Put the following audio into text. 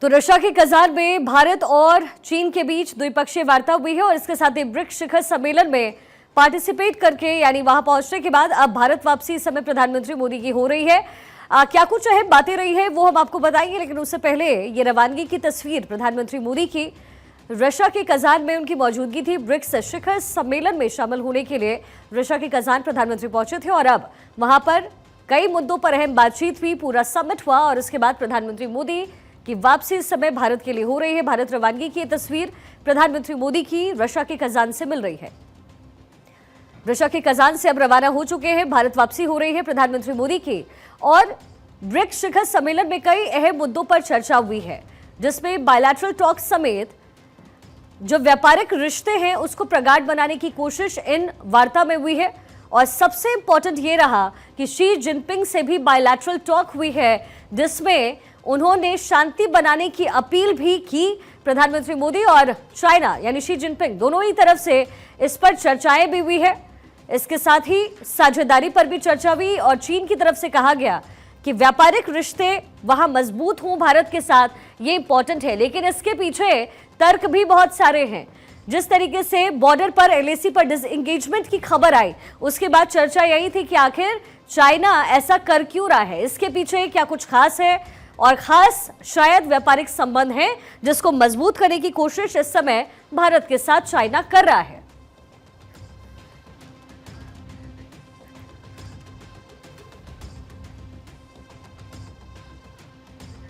तो रशिया के कजान में भारत और चीन के बीच द्विपक्षीय वार्ता हुई है और इसके साथ ही ब्रिक्स शिखर सम्मेलन में पार्टिसिपेट करके यानी वहां पहुंचने के बाद अब भारत वापसी इस समय प्रधानमंत्री मोदी की हो रही है। क्या कुछ अहम बातें रही है वो हम आपको बताएंगे, लेकिन उससे पहले ये रवानगी की तस्वीर प्रधानमंत्री मोदी की रशिया के कजान में उनकी मौजूदगी थी। ब्रिक्स शिखर सम्मेलन में शामिल होने के लिए रशिया के कजान प्रधानमंत्री पहुंचे थे और अब वहां पर कई मुद्दों पर अहम बातचीत हुई, पूरा समिट हुआ और उसके बाद प्रधानमंत्री मोदी की वापसी इस समय भारत के लिए हो रही है। भारत रवानगी की तस्वीर प्रधानमंत्री मोदी की रशिया के कजान से मिल रही है। रशिया के कजान से अब रवाना हो चुके हैं, भारत वापसी हो रही है प्रधानमंत्री मोदी की। और ब्रिक्स शिखर सम्मेलन में कई अहम मुद्दों पर चर्चा हुई है, जिसमें बायलैटरल टॉक समेत जो व्यापारिक रिश्ते हैं उसको प्रगाढ़ बनाने की कोशिश इन वार्ता में हुई है। और सबसे इंपॉर्टेंट ये रहा कि शी जिनपिंग से भी बायलैटरल टॉक हुई है, जिसमें उन्होंने शांति बनाने की अपील भी की। प्रधानमंत्री मोदी और चाइना यानी शी जिनपिंग दोनों ही तरफ से इस पर चर्चाएं भी हुई है। इसके साथ ही साझेदारी पर भी चर्चा हुई और चीन की तरफ से कहा गया कि व्यापारिक रिश्ते वहां मजबूत हों भारत के साथ, ये इंपॉर्टेंट है। लेकिन इसके पीछे तर्क भी बहुत सारे हैं। जिस तरीके से बॉर्डर पर एलएसी पर डिसएंगेजमेंट की खबर आई, उसके बाद चर्चा यही थी कि आखिर चाइना ऐसा कर क्यों रहा है, इसके पीछे क्या कुछ खास है और खास शायद व्यापारिक संबंध है जिसको मजबूत करने की कोशिश इस समय भारत के साथ चाइना कर रहा है।